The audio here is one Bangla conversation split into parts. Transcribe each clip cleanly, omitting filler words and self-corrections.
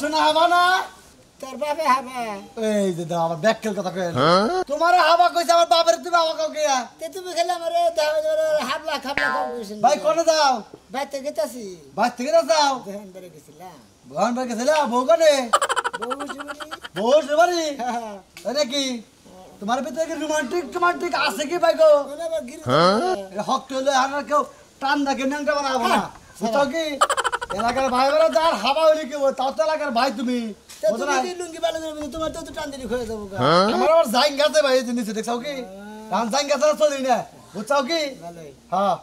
শোনা হাবা না তোর বাপে হাবা এই যে দাও আমার ব্যাককেল কথা কই তোমার হাবা কইছে আমার বাপের তুমি হাবা কও গিয়া তে তুমি খেলে আমারে হাবলা খাবলা কম কইছিস ভাই কোনে যাও বাইতে গেতাছি বাস থেকে যাও দেহন ধরে গেছিলাম ভগবান ভাই গেছিলা বউ কোনে বউ শুনি বউ শুবারি তাই নাকি তোমার ভিতরে কি রোমান্টিক আছে কি ভাই গো কোনে বা গিরি এটা হক হইলে আমরা কেউ টান দেখে ন্যাংটা বানাবো না বুঝছো কি এলাকার ভাই বেড়া যার হাবা হইলে কি তাও তো এলাকার ভাই তুমি তুমি লুঙ্গি বালে ধরে তোমার তো টান দিলি হয়ে যাবো আমার আবার জাইন গাছে ভাই এই জিনিস দেখছাও কি কারণ জাইন গাছে চলি না বুঝছো কি হ্যাঁ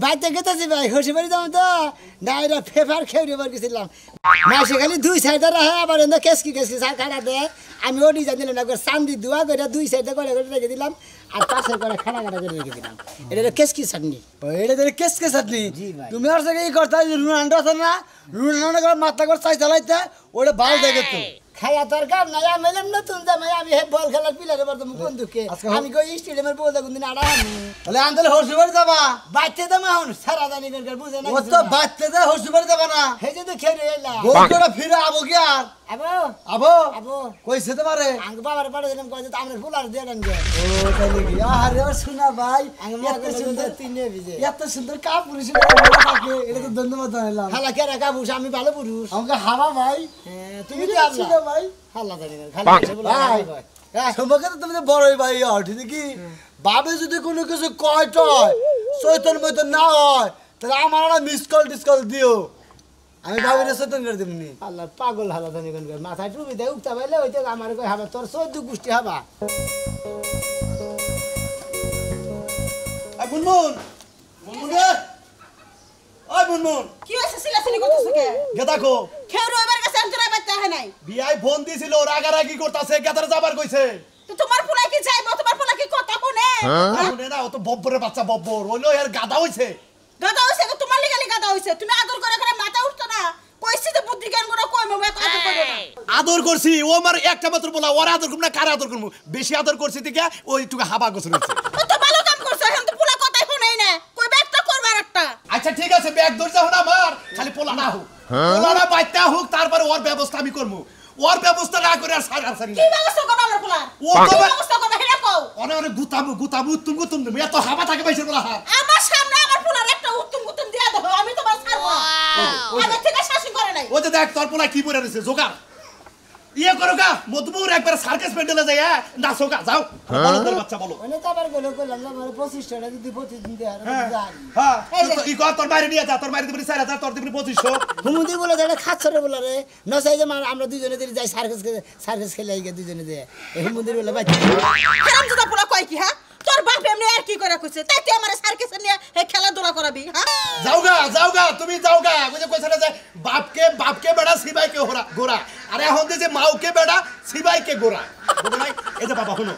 বাইতে গেতাছি ভাই হসি বাড়ি যাম তো ডাইরা ফেফার খেয়ে বার গেছিলাম মাসে খালি দুই সাইডে রাখে আবার এনে কেসকি সার খানা দেয় আমি ও ডিজাইন দিলাম না চান্দি ধোয়া করে দুই সাইডে করে রেখে দিলাম আর পাশের করে খানা কাটা করে রেখে দিলাম এটা কেসকি চাটনি এটা কেসকে চাটনি জি ভাই তুমি আর সাথে এই করতে রুনান্ডা আছে না রুনান্ডা করে মাথা করে চাই চালাইতে ওটা ভালো দেখে তো খায়া দরকার নাই আমি নতুন জামাই আমি হে বল খেলার প্লেয়ারে বর্তমান বন্ধুকে আমি কই স্টেডিয়ামের বউদা কোনদিন আড়া আমি তাহলে আন্দলে হরসু বাড়ি যাবা বাইতে দাম এখন সারা জানি করে বুঝে না ও তো বাচ্চা যায় হরসু বাড়ি যাবা না হে যে খেয়ে এলা গোটা ফিরে আবো কি আর আবো আবো আবো কইছে তোমারে আঙ্গ বাবার পাড়ে দিলাম কই যে আমরা ফুলার দিয়ে দেন গে ও তাই নাকি আরে শোনা ভাই আঙ্গ মা এত সুন্দর তিনে ভিজে এত সুন্দর কাপড় ছিল থাকে এটা তো ধন্যবাদ জানাইলাম খালা কে রাখা বুঝ আমি ভালো পুরুষ আমাকে হাওয়া ভাই তুমি কি ছিল আবলা ভাই খালা জানি না খালা এসে বলে ভাই সম্পর্কে তো তুমি বড়ই ভাই ঠিক কি বাবে যদি কোনো কিছু কয় টয় চৈতন মৈতন না হয় তাহলে আমার একটা মিস কল টিসকল দিও আমি ভাবিরে চৈতন করে দিবনি আল্লাহ পাগল হালা জানি কোন মাথায় টুপি দেয় উঠতে পাইলে ওইতে আমার কই হাবা তোর 14 গুষ্টি হাবা আই মুনমুন মুনমুন রে আই মুনমুন কি হইছে সিলাসিলি করতেছ কে গে দেখো খেউরো এবার কাছে অন্তরা বাইতে হয় নাই বিআই ফোন দিছিল রাগারাগি করতেছে গেদারে যাবার কইছে তো তোমার পোলা কি যাইবো তোমার পোলা কি কথা কোনে শুনে না ও তো বব্বরের বাচ্চা বব্বর হইলো এর গাদা হইছে গাদা হইছে তো তোমার লিগালি গাদা হইছে তুমি আদর করে করে মাথা উঠতো না কইছি যে বুদ্ধি জ্ঞান গুলো কই মে এত আদর করে না আদর করছি ও আমার একটা মাত্র বলা ওর আদর করব না কার আদর করব বেশি আদর করছি দিকে ওই টুকা হাবা গোছল হচ্ছে তো ভালো কাম করছো এখন তো পোলা কথাই শুনেই না কই ব্যাগটা করবার একটা আচ্ছা ঠিক আছে ব্যাগ ধরে যাও না আমার খালি পোলা না হোক পোলাটা বাইতে হোক তারপরে ওর ব্যবস্থা আমি করব ওর ব্যবস্থা না করে আর সারি সারি কি ব্যবস্থা করব আমার পোলা ও তো ব্যবস্থা করব হেডা কও অনেক গুতামু তুমি এত হাবা থাকে বাইছে বলা হ্যাঁ আমার সামনে আমার পোলার একটা উত্তম দিয়া দাও আমি তোমার ছাড়ব আমি থেকে শাসন করে নাই ও যে দেখ তোর পোলা কি পরে রইছে জোগাড় ইয়ে করো গা মধুপুর একবার সার্কাস প্যান্ডেলে যাই নাচো গা যাও বলো তোর বাচ্চা বলো মানে তো আবার গেল কইলাম না মানে 25 টাকা যদি প্রতিদিন দেয় আর জানি হ্যাঁ ই কর তোর বাইরে নিয়ে যা তোর বাইরে দিবি 4000 তোর দিবি 2500 হুমুদি বলে দেড় খাচ্ছরে বলে রে নসাই যে আমরা দুজনে দিই যাই সার্কাস খেলে আইগে দুজনে দে এই হুমুদি বলে ভাই হারামজাদা পোলা কয় কি হ্যাঁ তোর বাপ এমনি আর কি করে কইছে তাই তুই আমারে সার্কাসে নিয়ে এই খেলাধুলা করাবি হ্যাঁ যাও গা তুমি যাও গা বুঝে কইছ না যে বাপকে বেড়া সিবাইকে গোরা আরে এখন যে মাওকে বেড়া সিবাইকে গোরা বুঝো নাই এই যে বাবা শুনো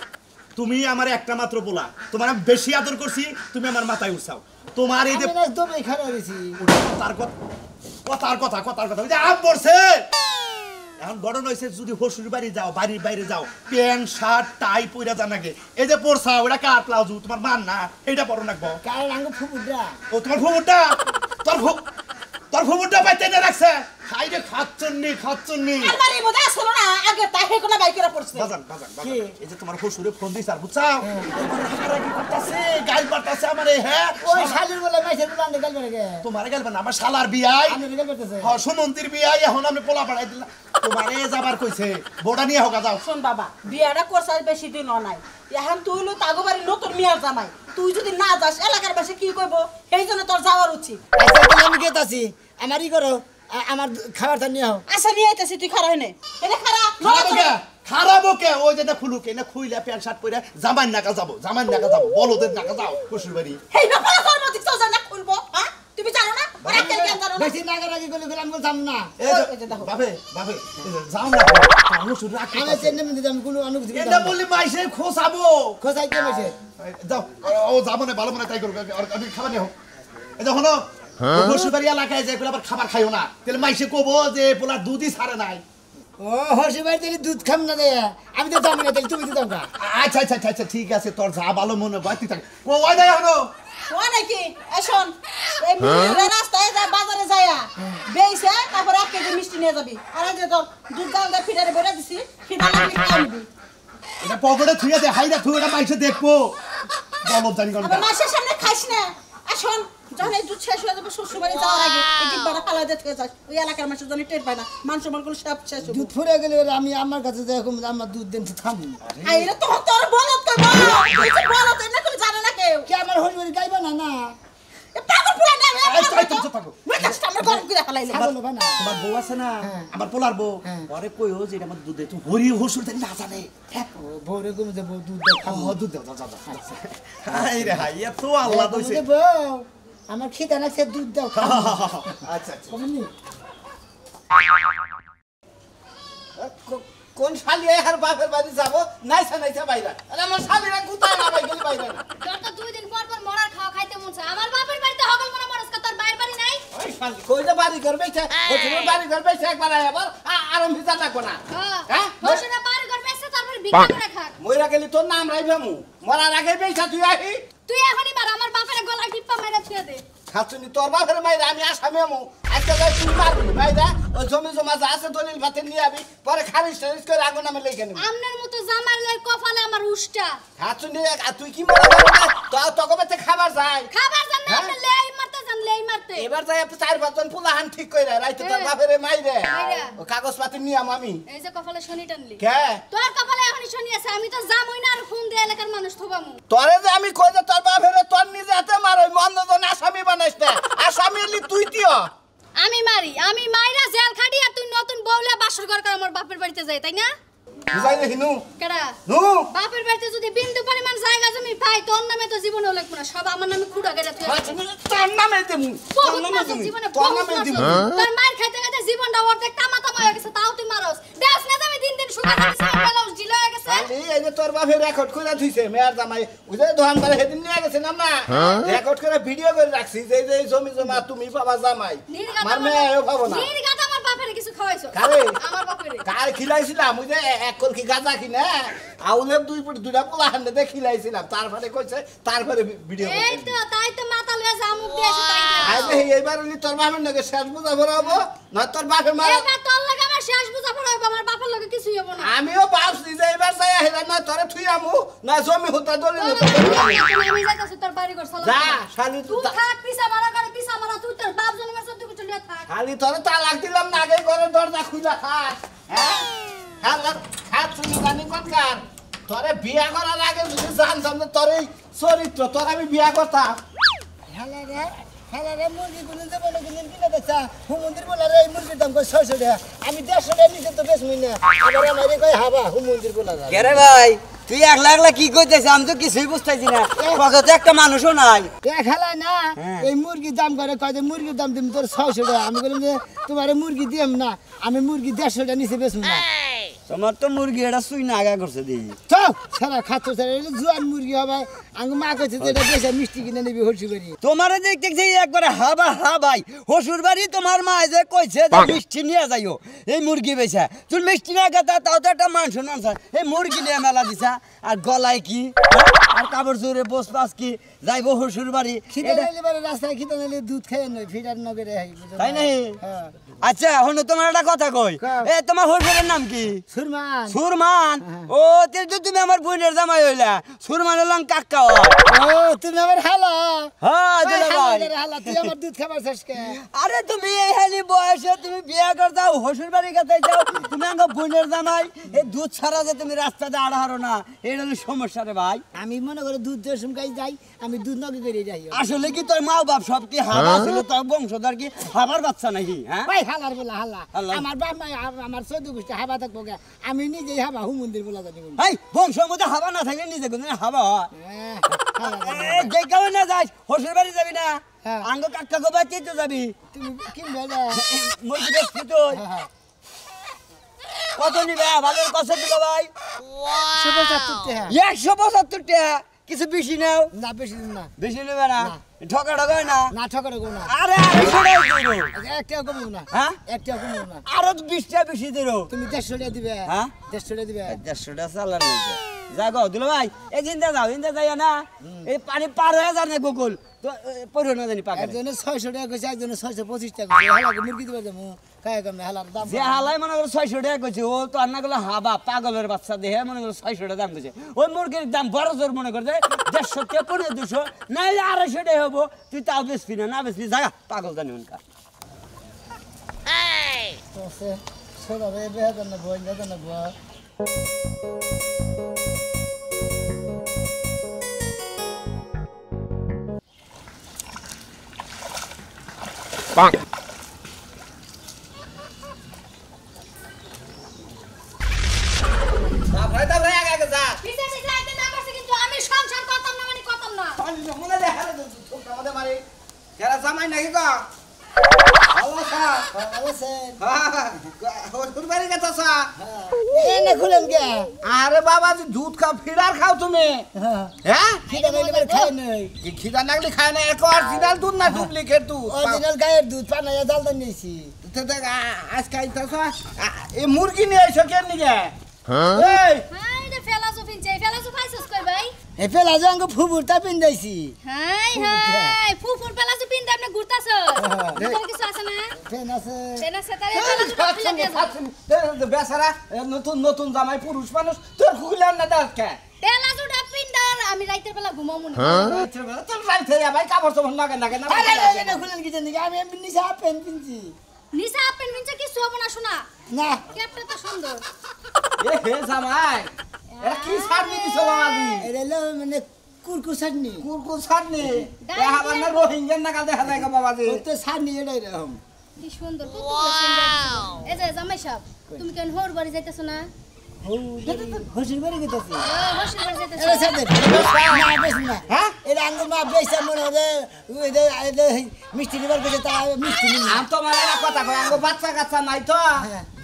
তুমি আমার একটা মাত্র বলা তোমার আমি বেশি আদর করছি তুমি আমার মাথায় উঠাও তোমার এই যে একদম এখানে আইছি কথার কথা ওই যে আপ পড়ছে এখন বড় নইছে যদি হসুর বাড়ি যাও বাড়ির বাইরে যাও প্যান্ট শার্ট টাই পইরা জান নাকি এই যে পরছা ওটা কার প্লাউজ তোমার মান না এইটা পরো নাকবো কারণ আঙ্গ ফুপুডা ও তোমার ফুবুরটা তোর ফুবুরটা বাইতে না রাখছে খাই রে খাচ্ছন্নি আলমারির মধ্যে আসলো না আগে তাহে কোনা বাইকেরা পড়ছে বাজান এই যে তোমার হসুরে ফোন দিছ আর বুঝছাও কি করতেছে গাল পারতাছে আমারে হ্যাঁ ওই শালির বলে মাইসের বলে আন্ডে গেল রে তোমারে গেল না আমার শালার বিয়াই আমি গেল করতেছে হ্যাঁ সুমন্তির বিয়াই এখন আমি পোলা পাঠাই দিলাম তোমারে যাবার কইছে বোড়া নিয়ে হোক যাও শোন বাবা বিয়াটা করছাস বেশি দিন নাই এখন তুই হলো তাগোবাড়ি নতুন মিয়ার জামাই তুই যদি না যাস এলাকার বাসে কি কইবো এই জন্য তোর যাওয়ার উচিত আচ্ছা তাহলে আমি গেতাছি আমারই করো আমার খাবারটা নিয়ে আও আচ্ছা নিয়ে আইতাছি তুই খারাপ নে এটা খারাপ কে ওই যেটা খুলুকে না খুইলা প্যান্ট শার্ট পরে জামাই নাকা যাবো বলদের নাকা যাও শ্বশুর বাড়ি হেই বাবা তোর মত ইচ্ছা না খুলবো হ্যাঁ তুমি জানো না ওরা কেন জানো না বেশি নাগারাগি গলি গলি আমি বলতাম না এই যে দেখো বাবে যাও না শ্বশুর রাখি আমি চেন্নাই মধ্যে আমি কোনো অনুভূতি এটা বলি মাইসে খোসাবো খোসাই কে মাইসে যাও ও যাবো না ভালো মনে তাই করবে আমি খাবার নিয়ে হোক এই দেখো না শ্বশুর বাড়ি এলাকায় যে আবার খাবার খাইও না তাহলে মাইসে কবো যে পোলা দুধই ছাড়ে নাই ও হসি ভাই তাহলে দুধ খাম না দে আমি তো দাম না তাহলে তুমি তো দাম না আচ্ছা আচ্ছা আচ্ছা আচ্ছা ঠিক আছে তোর যা ভালো মনে হয় তুই থাক ও ওই দেয় হলো ও নাকি শোন এই মুড়ির রাস্তায় যা বাজারে যায়া বেইছে তারপর 1 কেজি মিষ্টি নিয়ে যাবি আর এই যে তোর দুধ গাঙ্গা ফিটারে বেড়ে দিছি ফিটা লাগলে খাইবি এটা পকেটে থুয়ে দে হাইরা থুয়ে এটা মাইসে দেখবো বলো জানি কোন আবার মাসের সামনে খাইস না আর শোন যখন এই দুধ শেষ হয়ে যাবে শ্বশুর বাড়ি যাওয়ার আগে এই ডিব্বাটা ফালা দিয়ে থেকে যাস ওই এলাকার মানুষের জন্য টের পায় না মান সম্মান কোনো সব শেষ হবে দুধ ফুরে গেলে আমি আমার কাছে যেরকম আমার দুধ দেন খাবো আই রে তোর বলত কই বলত না করে জানে না কেউ কি আমার হসি ভাই গাইবা না না এ পাগল পুরা না এই তো থাকো মই কাজটা আমরা গরম করে ফেলাইলে ছাগল হবে না তোমার বউ আছে না আমার পোলার বউ পরে কইও যে এটা আমার দুধ দে তুই হরি হসুর দেন না জানে ও ভোরে ঘুম যে দুধ খাবো ও দুধ দাও যা যা হাই রে হাই এত আল্লাহ দইছে বউ আমার খিদা লাগছে দুধ দাও খাবো আচ্ছা আচ্ছা বুঝলি কোন শালি আর বাপের বাড়ি যাবো নাইসা নাইসা বাইরা আরে আমার শালিরা কোথায় না বাইরে বাইরে তোর তো 2 দিন পর পর মরার খাওয়া খাইতে মন চায় আমার বাপের বাড়িতে হগল মনে মরস কা তোর বাইরের বাড়ি নাই ওই শালি কইতে বাড়ি ঘর বেচে ওখানে বাড়ি ঘর বেচে একবার আবার আরাম ভিজা থাকো না হ্যাঁ হোসেনা বাড়ি ঘর বেচে তারপর বিক্রি করে খাক মইরা গেলি তোর নাম রাইবামু মরার আগে বেচা তুই আহি তুই এখনই মার আমার বাপের গলা টিপা মেরে ছুঁয়ে দে খাতুনি তোর বাপের মাইরা আমি আসামি আমু আজকে যাই তুই মারবি মাইরা ওই জমি জমা যা আছে দলিল ভাতে নিয়ে আবি পরে খারিজ টারিজ করে আগুন নামে লেগে নিবি আমনের মতো জামার লাই কপালে আমার উষ্টা খাতুনি তুই কি মনে করবি তো তোকে বেতে খাবার যায় খাবার জান না আপনি লেই মারতে এবার যাই 4-5 জন পুলাহান ঠিক কইরা রাইতে তোর বাপের মাইরে মাইরা। ও কাগজ পাতি নিয়ে আমি এই যে কপালে শনি টানলি কে তোর কপালে এখনই শনি আছে আমি তো জামই না আর ফোন দিয়ে এলাকার মানুষ থবামু তোরে যে আমি কই যে তোর বাপের তোর নিজে হাতে মারই মন্দজন আসামি বানাইছ না আসামি হলি তুই দিও আমি মারি আমি মাইরা জেল খাটি আর তুই নতুন বউলা বাসর ঘর করে আমার বাপের বাড়িতে যাই তাই না বুঝাই না হিনু কেডা নু বাপের বাড়িতে যদি বিন্দু পরিমাণ জায়গা জমি পাই তোর নামে তো জীবনে লাগবে না সব আমার নামে খুঁড়া গেলে তুই তোর নামে দেবো তোর বহুত নামে মাছ দেবো জীবনে তোর বহুত নামে মাছ দেবো তোর মায়ের খাইতে খাইতে জীবনটা অর্ধেক তামা হয়ে গেছে তাও তুই মারস দেখ না আমি দিন দিন শুকা যাচ্ছে বেলাউস ঢিলা হয়ে গেছে খালি এই যে তোর বাপের রেকর্ড করে থইছে মেয়ার জামাই ওই যে দোকান করে সেদিন নিয়ে গেছে না রেকর্ড করে ভিডিও করে রাখছি যে যে জমি জমা তুমি বাবা জামাই আমার মেয়েও পাবো না নির্গাত আমার বাপের কিছু খাওয়াইছো কারে আমার বাপের কার খিলাইছিলাম ওই যে এক কলকি গাঁজা কিনে আউলের দুইটা পোলা হান্ডে দিয়ে খিলাইছিলাম তারপরে কইছে তারপরে ভিডিও এই তো তাই তো মাথা লয়ে জামুক দিয়েছে তাই আরে এইবার উনি তোর বাপের নাকি শেষ বুঝা ভরাবো না তোর বাপের মারা এবার তোর লাগে আমার শেষ বুঝা পড়াইব আমার বাপের লাগে কিছুই হবে না আমিও ভাবছি যে এবার যাই হেরা না তোরে থুই আমু না জমি হতা দলি আমি যাইতাছি তোর বাড়ি ঘর সালাম যা শালি তুই থাক পিছা মারা করে পিছা মারা তুই তোর বাপ জন্মের সাথে তুই চলে থাক খালি তোরে তালাক দিলাম না আগে ঘরের দরজা খুইলা খাস হ্যাঁ খাস শুনি জানি কোনকার তোরে বিয়া করার আগে যদি জানতাম না তোর এই চরিত্র তোর আমি বিয়া করতাম হ্যাঁ মুরগি গুলো যে বলে গুলো কিনে দেখছা হুমন্দির বলে রে মুরগির দাম কই 600 টাকা আমি 150 টাকা নিচে তো বেচমই না আবার আমারে কই হাবা হুমন্দির বলে কেরে ভাই তুই একলা একলা কি কইতেছিস আমি তো কিছুই বুঝতেছি না পকেটে একটা মানুষও নাই খেলা না এই মুরগির দাম করে কয় যে মুরগির দাম দিম তোর 600 টাকা আমি বললাম যে তোমারে মুরগি দিম না আমি মুরগি 150 টাকা নিচে বেচমু না তোমার তো মুরগি এটা সুই না আগা করছে দি চল সারা খাচ্ছ সারা এটা জোয়ান মুরগি হবে আঙ্গ মা কইছে যে এটা বেচা মিষ্টি কিনে নিবি হরসি বাড়ি তোমারে দেখতে যে একবারে হাবা হাবাই হসুর বাড়ি তোমার মা যে কইছে যে মিষ্টি নিয়ে যাইও এই মুরগি বেচা তুই মিষ্টি না গাতা তাও তো একটা মান সম্মান এই মুরগি নিয়ে মেলা দিছা আর গলায় কি আর কাপড় জোরে বস পাস কি যাইবো হসুর বাড়ি খিদে নাইলে বারে রাস্তায় খিদে নাইলে দুধ খাইয়ে নয় ফিটার নগরে হাই তাই নাই হ্যাঁ আচ্ছা হনো তোমার একটা কথা কই এ তোমার হসুরের নাম কি সুরমান সুরমান ও তো তুমি আমার বোনের জামাই হইলা সুরমান হলাম কাকা ও তুমি আমার হালা হ্যাঁ দিলা ভাই হালা তুই আমার দুধ খাবার শেষকে আরে তুমি এই হালি বয়সে তুমি বিয়ে করতে যাও হসুর বাড়ি কাছে যাও তুমি আমার বোনের জামাই এই দুধ ছাড়া যে তুমি রাস্তাতে আড়াহারো না এটা হলো সমস্যা রে ভাই আমি মনে করে দুধ দিয়ে শুনকাই যাই আমি দুধ নগে করে যাই আসলে কি তোর মা বাপ সব কি হাবা ছিল তোর বংশধর কি হাবার বাচ্চা নাকি হ্যাঁ ভাই হালার বলা হালা হালা। আমার বাপ মা আমার চোদ্দ গোষ্ঠী হাবা থাকবো গে আমি নিজেই হাবা হুমন্দির বলা জানি এই বংশের মধ্যে হাবা না থাকলে নিজে কোনো হাবা হয় হ্যাঁ, হালা জানি। এ, যে কারণে না যাস হসুর বাড়ি যাবি না হ্যাঁ। আঙ্গ কাকা গো বাচ্চি তো যাবি তুমি কিনবে না মুরগি দেখছি তুই কত নিবে ভালো কত দিবে ভাই 175 টাকা 175 টাকা কিছু বেশি নাও না বেশি দিন না বেশি নেবে না ঠকা ঠকা না না ঠকাটা করবো না আরে 250 দিও একটাও কমবো না হ্যাঁ একটাও কমবো না আরো 20 টাকা বেশি দিও তুমি 150 টাকা দিবে হ্যাঁ 150 টাকা দিবে 150 টাকা চালান নাই যাগো দুলা ভাই এই জিন্দা যাও ইন্দা যাই না এই পানি পার হয়ে যায় না গোকুল তো পড়ো না জানি পাকে একজনে 600 টাকা কইছে একজনে 625 টাকা কইছে হালাকে মুরগি দিবে যাবো কায় কমে হালার দাম যে হালাই মনে করে 600 টাকা কইছে ও তো আন্না গুলো হাবা পাগলের বাচ্চা দেহে মনে করে 600 টাকা দাম কইছে ওই মুরগির দাম বড় জোর মনে করে 150 টাকা কোনে 200 নাইলে 250 টাকা হবো তুই তাও বেচবি না বেচবি জায়গা পাগল জানি উনকা তো সে সোদা রে বেহাদন না বই না না বই ভাই তা ভাই আগে যা পিছে পিছে আইতে না পারছে কিন্তু আমি সংসার করতাম না মানে করতাম না পানি মনে দেখা রে তো আমাদের মারি কেরা জামাই নাকি গো ভালো স্যার ভালো সেন হ্যাঁ হসুর বাড়ি গেছ স্যার এই না খুলেন কে আরে বাবা যে দুধ খাও ফিডার খাও তুমি হ্যাঁ খিদা নাইলে খাই নাই কি খিদা নাগলি খায় না এক অরিজিনাল দুধ না ডুপ্লিকেট দুধ অরিজিনাল গায়ের দুধ পানায়া জালদা নিয়েছি তো দেখ আজ খাইতেছ এই মুরগি নিয়ে আইছো কেন নিগে এই হাই রে ফেলাসু ফিনছে ফেলাসু খাইছস কই ভাই এ ফেলা জঙ্গ ফুবুরটা পিন্দাইছি হাই হাই ফুফুর ফেলাসু পিনতে আপনি ঘুরতাছস তোর কিছু আছে না ফেন আছে সেনা সেতারে ফেলাসু ফিলে দিয়ে বেচারা নতুন নতুন জামাই পুরুষ মানুষ তোর খুইলাম না দেখে ফেলাসুটা পিনদার আমি রাইতের বেলা ঘুমামু না তোর রাইতে ভাই কাপড় চোপড় লাগে না আরে না খুলেন কি জানি আমি এমনি নিচে পেন পিনছি নিসা আপেন মিনছে কিছু হবে না শোনা না ক্যাপটা তো সুন্দর এ হে জামাই এটা কি সারনি দিছো বাবাজি এটা হলো মানে কুরকুর চাটনি কুরকুর সারনি এ হাবার না রোহিঙ্গার নাগাল দেখা যায় গো বাবাজি তো চাটনি এটা এরকম কি সুন্দর ওয়াও এই যে জামাই সাহেব তুমি কেন হোর বাড়ি যাইতেছ না হসির বাড়ি গেতেছি হোসের বাড়ি যাইতেছ এটা সাথে না বেশ না হ্যাঁ এটা আঙ্গ মা বেশ মনে হবে মিষ্টি দিবার গেছে তা মিষ্টি নিয়ে আম তো মানে না কথা কই আঙ্গো বাচ্চা কাচ্চা নাই তো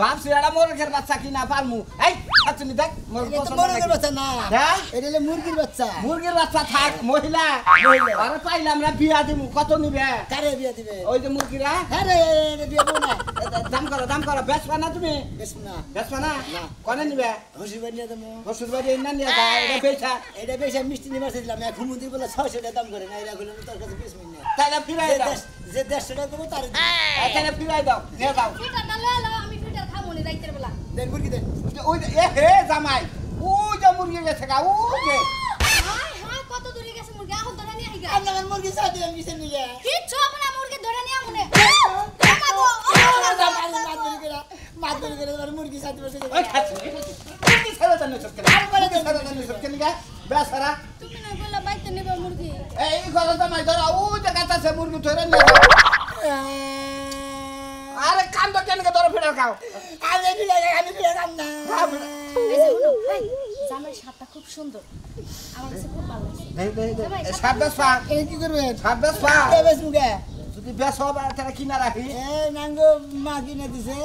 ভাবছি এটা মোরগের বাচ্চা কিনা পালমু এই আচ্ছা দেখ মোর এটা তো পছন্দ মুরগির নাকি? বাচ্চা না হ্যাঁ? এটা হলো মুরগির বাচ্চা মুরগির বাচ্চা থাক মহিলা আরে পাইলাম না বিয়া দিমু কত নিবে কারে বিয়া দিবে ওই যে মুরগিরা হ্যাঁ রে এটা বিয়া বউ না দাম করো বেচবা না তুমি বেশ না বেচবা না কনে নিবে হসির বাড়ি নিয়ে দেবো শ্বশুর বাড়ি না নিয়ে যায় এটা বেচা এটা বেশ মিষ্টি নিবার চাইছিলাম এখন মুদি বলে 600 টাকা দাম করে না এরা বলে তোর কাছে 20 মিনিট তাইলে ফিরাই দাও যে 150 টাকা দেবো তার তাইলে ফিরাই দাও নিয়ে যাও ফিটার না লয়ে লও আমি ফিটার খামু নি রাইতের বেলা দেন মুরগি দেন ওই যে এ হে জামাই ওই যে মুরগি গেছে গা ওই যে হাই হাই কত দূরে গেছে মুরগি আহ ধরে নিয়ে আইগা আপনার মুরগি সাথে আমি কিসের নিয়ে কিচ্ছু হবে না মুরগি ধরে নিয়ে আমনে মাদুরি করে মুরগি সাথে বসে ওই খাচ্ছি মুরগি ছেড়ে দেন সরকার মুরগি ছেড়ে দেন সরকার নিগা বেচারা তুমি না বললা বাইতে নেবে মুরগি এই ঘরে জামাই ধরা ওই যে কাটাছে মুরগি ধরে নিয়ে যাও আরে কান্দ কেন কে ধরে ফিরে খাও আমি ফিরে যাম না এই যে শুনো ভাই জামাই সাতটা খুব সুন্দর আমার কাছে খুব ভালো লাগছে সাব্বাস পা এই কি করবেন সাব্বাস পা বেশ মুগে যদি বেশ হবে তাহলে কিনা রাখি এই নাঙ্গো মা কিনে দিছে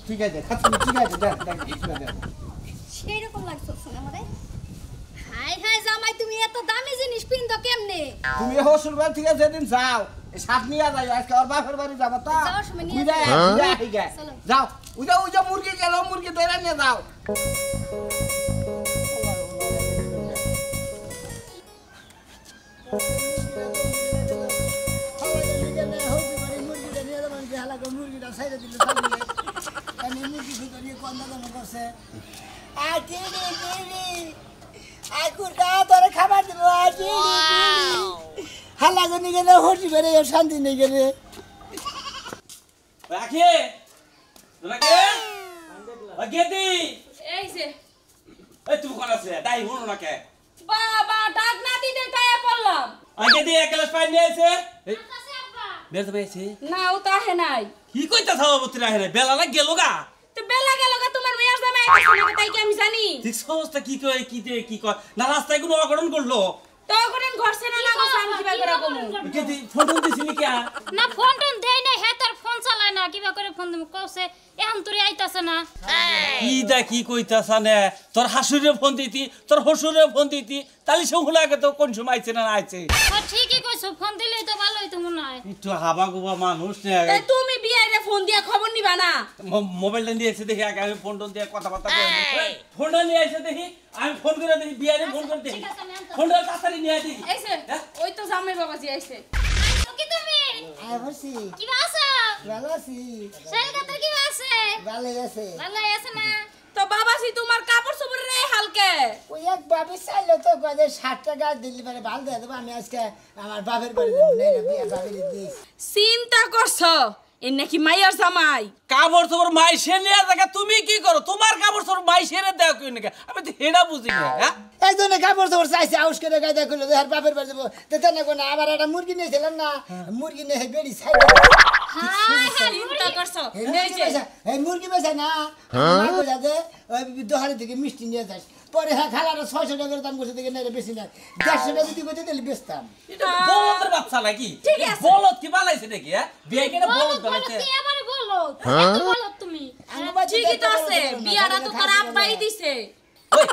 ঠিক আছে খাচ্ছি ঠিক আছে দেখ দেখ ঠিক আছে সেই রকম লাগছে আমারে হাই হাই জামাই তুমি এত দামি জিনিস পিনতো কেমনে তুমি হসুর বাড়ি থেকে যেদিন যাও এই সাপ নিয়ে যাই আজকে ওর বাপের বাড়ি যাবো তো যাওয়ার সময় নিয়ে ঘুরে যাও। ঘুরে আসি গে। চলো। যাও ওই যে মুরগি গেল মুরগি ধরে নিয়ে যাও মুরগিটা সাইডে দিলে আমি মুরগি দুটো নিয়ে কন্দা দাম করছে আর চিড়ি চিড়ি আর কুর্তা তোরে খাবার দিব আর চিড়ি হালা গনি গেলে হসি বেড়ে শান্তি নেই গেলে রাখে রাখে গেদি এই যে এই তুমি কোন আছে দাই হুনো না কে বাবা ডাক না দিতে তাই পড়লাম আগে দি এক গ্লাস পানি নিয়ে এসে কাছে আব্বা বের তো পেয়েছি না ও তো আহে নাই কি কইতা থাও বতরা হেরে বেলা লাগ গেল গা তো বেলা গেল গা তোমার মেয়ের জামাই আইছে না তাই কি আমি জানি ঠিক সমস্ত কি কই কি দে কি কয় না রাস্তায় কোনো অঘটন করলো তো করেন ঘরছে না না ঘরছে আমি কিবা করে কমু গেদি ফোন দিছিলি কি না ফোন টোন দেই নাই হে তোর ফোন চালায় না কিবা করে ফোন দিম কইছে এখন তোরে আইতাছে না কি দা কি কইতাছ না তোর হাসুরে ফোন দিতি তোর হসুরে ফোন দিতি তালি সহুলাকে তো কোন সময় আইছে না আইছে ঠিকই কইছো ফোন দিলেই তো ভালোই তো মনে হয় একটু হাবা গোবা মানুষ না তাই তুমি বিয়াইরে ফোন দিয়া খবর নিবা না মোবাইলটা নিয়ে এসে দেখি আগে আমি ফোন টোন দিয়ে কথাবার্তা কই ফোনটা নিয়ে এসে দেখি আমি ফোন করে দেখি বিয়ারে ফোন করে দেখি ফোনটা তাড়াতাড়ি নিয়ে দেখি আইছে ওই তো জামাই বাবাজি আইছে আইছো কি তুমি আয় বসি কি বাসা ভালো আছি শালগাতে কি বাসে ভালো আছে ভালো আছে না তো বাবাজি তোমার কাপড় চোপড়ের এই হালকে ওই এক বাবি চাইলো তো গজে 60 টাকা দিলি মানে ভালো দিয়ে দেবো আমি আজকে আমার বাপের বাড়ি যাবো নাই রে বিয়া বাবির দিস চিন্তা করছো এ নাকি মাইয়ার জামাই কাপড় চোপড় মাই সেনিয়া জায়গা তুমি কি করো তোমার কাপড় চোপড় মাই সেরে দাও কি নাকি আমি তো হেডা বুঝি না হ্যাঁ একজনে কাপড় চোপড় চাইছে আউস করে গাইদা করলো আর বাপের বাড়ি যাবো তো তেনে কোনো আবার একটা মুরগি নিয়েছিলাম না মুরগি নিয়ে বেড়ি ছাই হাই হাই চিন্তা করছো এই মুরগি বেচা না মা কইরা দে ওই দোহারি থেকে মিষ্টি নিয়ে যাস পরে হ্যাঁ খালাটা 600 টাকার দাম করছে দেখে না বেশি না 150 টাকা যদি কইতে তাহলে বেচতাম এটা বলদের বাচ্চা নাকি ঠিক আছে। বলদ কি বানাইছে নাকি হ্যাঁ বিয়ে কেন বলদ বানাইছে কি এবারে বলো এত বলো তুমি ঠিকই তো আছে বিয়াটা তো তোর আব্বাই দিছে ওই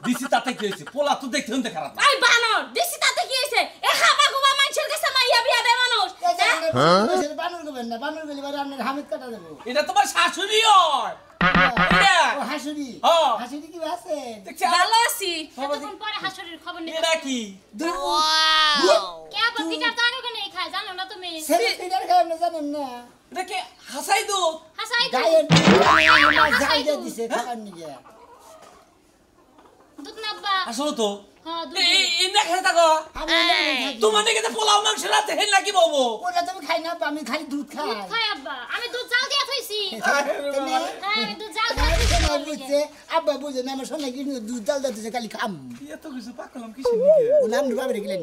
দিছি তাতে কি হইছে পোলা তো দেখতে হতে খারাপ আই বানর দিছি তাতে কি হইছে এ খাবা গোবা মানুষের কাছে মাইয়া বিয়া দেয় মানুষ বানর করবেন না বানর গলি বারে আপনার হামিদ কাটা দেবো এটা তোমার শাশুড়ি হয় এটা ও হাসুরি হ্যাঁ। হাসুরি কি আছে দেখছি ভালো আছি এতক্ষণ পরে হাসুরির খবর নিতে এটা কি কে আবার পিটার তো আগে নেই খায় জানো না তুমি ছেলে পিটার খায় না জানেন না এটা কি হাসাই দো হাসাই তো গায়ের যাই দিয়ে দিছে খাবার নিয়ে দুধ নাব্বা আসলে তো হ্যাঁ দুধ এই না খেতে থাকো আমি তোমার নাকি তো পোলাও মাংস রাতে হেল নাকি বাবু ওটা তুমি খাই না আমি খালি দুধ খাই খাই আব্বা আমি দুধ জাল দিয়া থইছি তুমি হ্যাঁ আমি দুধ জাল দিয়া থইছি বুঝছে আব্বা বুঝে না আমার সঙ্গে দুধ জাল দিতেছে খালি খাম এত কিছু পাকলাম কিছু নিকে ও নাম বাবা রেখে লেন